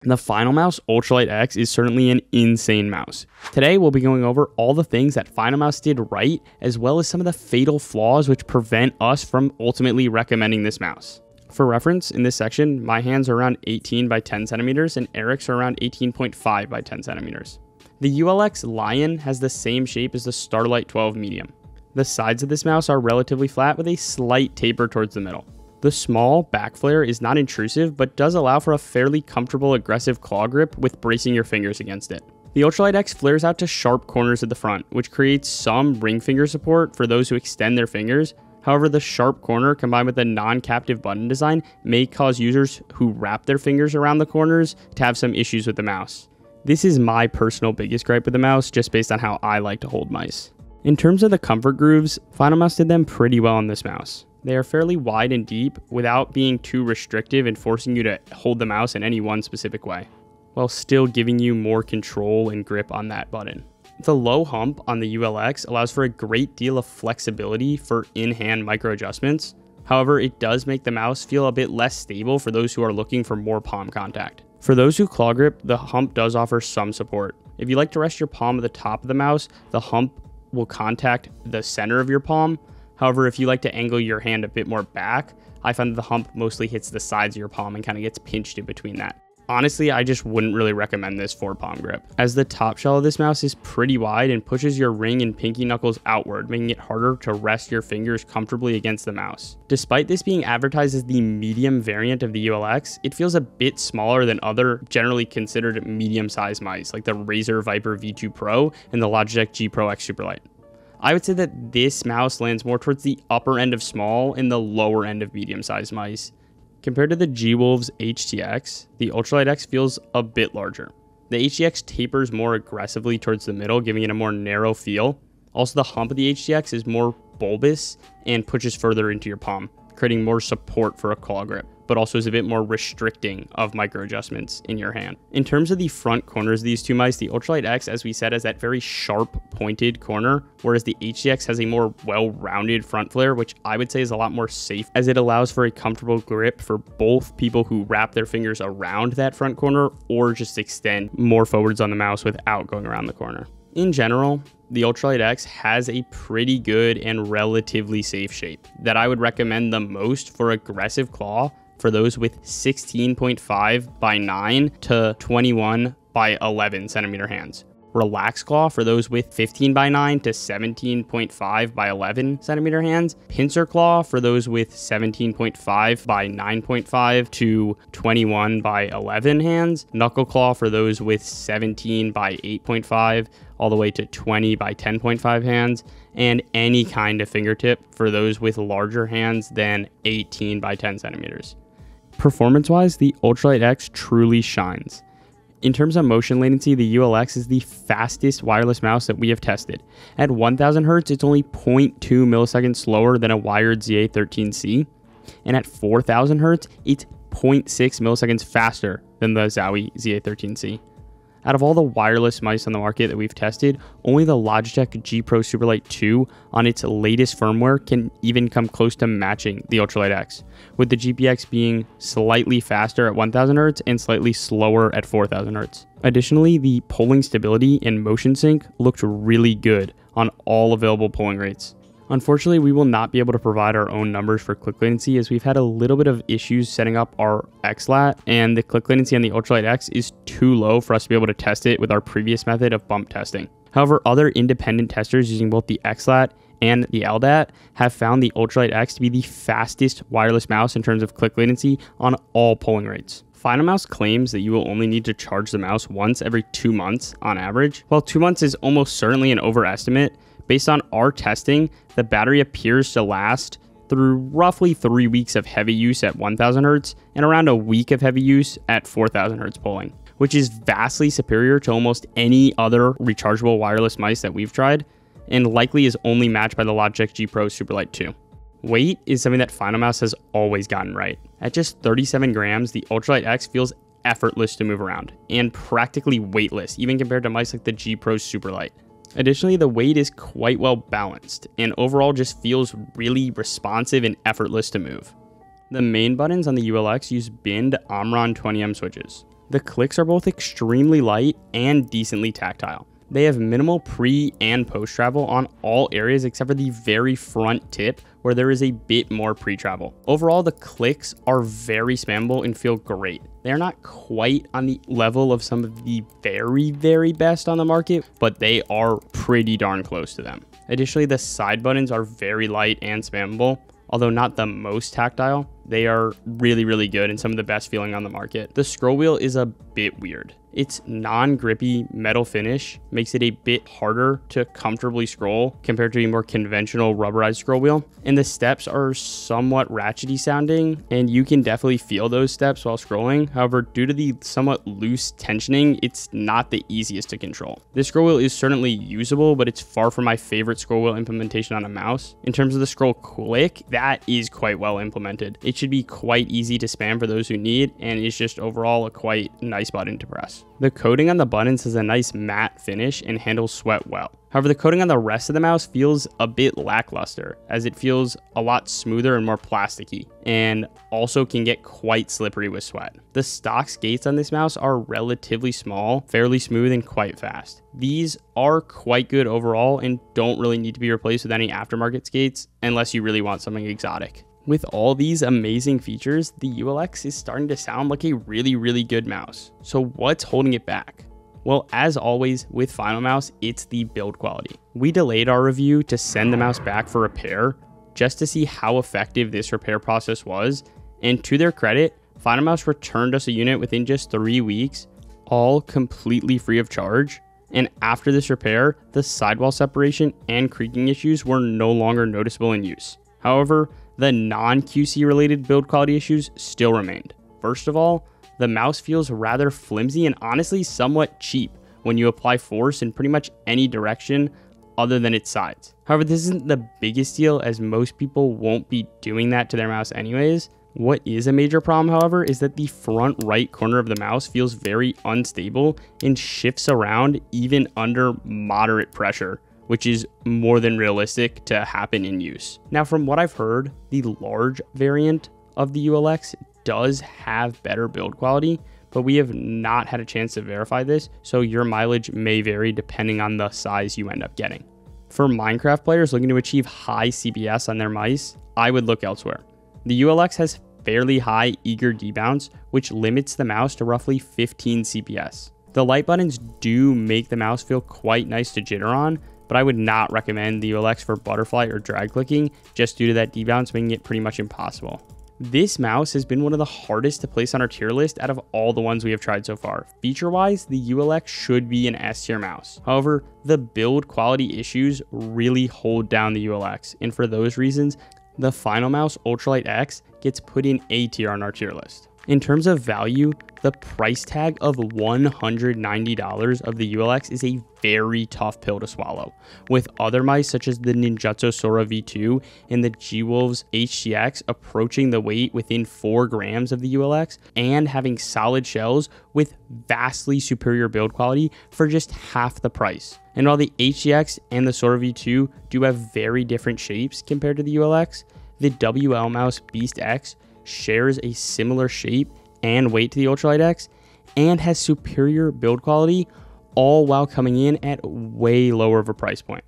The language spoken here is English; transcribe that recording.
The Finalmouse Ultralight X is certainly an insane mouse. Today we'll be going over all the things that Finalmouse did right, as well as some of the fatal flaws which prevent us from ultimately recommending this mouse. For reference, in this section, my hands are around 18 by 10 centimeters and Eric's are around 18.5 by 10 centimeters. The ULX Lion has the same shape as the Starlight 12 Medium. The sides of this mouse are relatively flat with a slight taper towards the middle. The small back flare is not intrusive, but does allow for a fairly comfortable aggressive claw grip with bracing your fingers against it. The Ultralight X flares out to sharp corners at the front, which creates some ring finger support for those who extend their fingers. However, the sharp corner combined with the non-captive button design may cause users who wrap their fingers around the corners to have some issues with the mouse. This is my personal biggest gripe with the mouse, just based on how I like to hold mice. In terms of the comfort grooves, Finalmouse did them pretty well on this mouse. They are fairly wide and deep without being too restrictive and forcing you to hold the mouse in any one specific way, while still giving you more control and grip on that button. The low hump on the ULX allows for a great deal of flexibility for in-hand micro adjustments. However, it does make the mouse feel a bit less stable for those who are looking for more palm contact. For those who claw grip, the hump does offer some support. If you like to rest your palm at the top of the mouse, the hump will contact the center of your palm. However, if you like to angle your hand a bit more back, I find that the hump mostly hits the sides of your palm and kind of gets pinched in between that. Honestly, I just wouldn't really recommend this for palm grip, as the top shell of this mouse is pretty wide and pushes your ring and pinky knuckles outward, making it harder to rest your fingers comfortably against the mouse. Despite this being advertised as the medium variant of the ULX, it feels a bit smaller than other generally considered medium-sized mice, like the Razer Viper V2 Pro and the Logitech G Pro X Superlight. I would say that this mouse lands more towards the upper end of small and the lower end of medium-sized mice. Compared to the G-Wolves HTX, the Ultralight X feels a bit larger. The HTX tapers more aggressively towards the middle, giving it a more narrow feel. Also, the hump of the HTX is more bulbous and pushes further into your palm, creating more support for a claw grip, but also is a bit more restricting of micro adjustments in your hand. In terms of the front corners of these two mice, the Ultralight X, as we said, has that very sharp pointed corner, whereas the HTX has a more well-rounded front flare, which I would say is a lot more safe, as it allows for a comfortable grip for both people who wrap their fingers around that front corner or just extend more forwards on the mouse without going around the corner. In general, the Ultralight X has a pretty good and relatively safe shape that I would recommend the most for aggressive claw for those with 16.5 by 9 to 21 by 11 centimeter hands. Relaxed claw for those with 15 by 9 to 17.5 by 11 centimeter hands. Pincer claw for those with 17.5 by 9.5 to 21 by 11 hands. Knuckle claw for those with 17 by 8.5 all the way to 20 by 10.5 hands. And any kind of fingertip for those with larger hands than 18 by 10 centimeters. Performance-wise, the Ultralight X truly shines. In terms of motion latency, the ULX is the fastest wireless mouse that we have tested. At 1000 Hz, it's only 0.2 milliseconds slower than a wired ZA13C. And at 4000 Hz, it's 0.6 milliseconds faster than the Zowie ZA13C. Out of all the wireless mice on the market that we've tested, only the Logitech G Pro Superlight 2 on its latest firmware can even come close to matching the Ultralight X, with the GPX being slightly faster at 1000 Hz and slightly slower at 4000 Hz. Additionally, the polling stability and motion sync looked really good on all available polling rates. Unfortunately, we will not be able to provide our own numbers for click latency, as we've had a little bit of issues setting up our XLAT, and the click latency on the Ultralight X is too low for us to be able to test it with our previous method of bump testing. However, other independent testers using both the XLAT and the LDAT have found the Ultralight X to be the fastest wireless mouse in terms of click latency on all polling rates. Finalmouse claims that you will only need to charge the mouse once every 2 months on average. While 2 months is almost certainly an overestimate, based on our testing, the battery appears to last through roughly 3 weeks of heavy use at 1000 Hz and around a week of heavy use at 4000 Hz polling, which is vastly superior to almost any other rechargeable wireless mice that we've tried, and likely is only matched by the Logitech G Pro Superlight 2. Weight is something that Finalmouse has always gotten right. At just 37 grams, the Ultralight X feels effortless to move around and practically weightless, even compared to mice like the G Pro Superlight. Additionally, the weight is quite well balanced and overall just feels really responsive and effortless to move. The main buttons on the ULX use binned Omron 20M switches. The clicks are both extremely light and decently tactile. They have minimal pre and post travel on all areas except for the very front tip where there is a bit more pre-travel. Overall, the clicks are very spammable and feel great. They're not quite on the level of some of the very best on the market, but they are pretty darn close to them. Additionally, the side buttons are very light and spammable. Although not the most tactile, they are really good and some of the best feeling on the market. The scroll wheel is a bit weird. Its non-grippy metal finish makes it a bit harder to comfortably scroll compared to a more conventional rubberized scroll wheel. And the steps are somewhat ratchety sounding, and you can definitely feel those steps while scrolling. However, due to the somewhat loose tensioning, it's not the easiest to control. This scroll wheel is certainly usable, but it's far from my favorite scroll wheel implementation on a mouse. In terms of the scroll click, that is quite well implemented. It should be quite easy to spam for those who need, and it's just overall a quite nice button to press. The coating on the buttons has a nice matte finish and handles sweat well. However, the coating on the rest of the mouse feels a bit lackluster, as it feels a lot smoother and more plasticky, and also can get quite slippery with sweat. The stock skates on this mouse are relatively small, fairly smooth, and quite fast. These are quite good overall and don't really need to be replaced with any aftermarket skates unless you really want something exotic. With all these amazing features, the ULX is starting to sound like a really good mouse. So what's holding it back? Well, as always with Finalmouse, it's the build quality. We delayed our review to send the mouse back for repair just to see how effective this repair process was, and to their credit, Finalmouse returned us a unit within just 3 weeks, all completely free of charge. And after this repair, the sidewall separation and creaking issues were no longer noticeable in use. However, the non-QC related build quality issues still remained. First of all, the mouse feels rather flimsy and honestly somewhat cheap when you apply force in pretty much any direction other than its sides. However, this isn't the biggest deal, as most people won't be doing that to their mouse anyways. What is a major problem, however, is that the front right corner of the mouse feels very unstable and shifts around even under moderate pressure, which is more than realistic to happen in use. Now, from what I've heard, the large variant of the ULX does have better build quality, but we have not had a chance to verify this, so your mileage may vary depending on the size you end up getting. For Minecraft players looking to achieve high CPS on their mice, I would look elsewhere. The ULX has fairly high eager debounce, which limits the mouse to roughly 15 CPS. The light buttons do make the mouse feel quite nice to jitter on, but I would not recommend the ULX for butterfly or drag clicking just due to that debounce making it pretty much impossible. This mouse has been one of the hardest to place on our tier list out of all the ones we have tried so far. Feature-wise, the ULX should be an S tier mouse. However, the build quality issues really hold down the ULX, and for those reasons, the Finalmouse Ultralight X gets put in A tier on our tier list. In terms of value, the price tag of $190 of the ULX is a very tough pill to swallow. With other mice such as the Ninjutsu Sora V2 and the G-Wolves HTX approaching the weight within 4 grams of the ULX and having solid shells with vastly superior build quality for just half the price. And while the HTX and the Sora V2 do have very different shapes compared to the ULX, the WL Mouse Beast X shares a similar shape and weight to the Ultralight X and has superior build quality, all while coming in at way lower of a price point.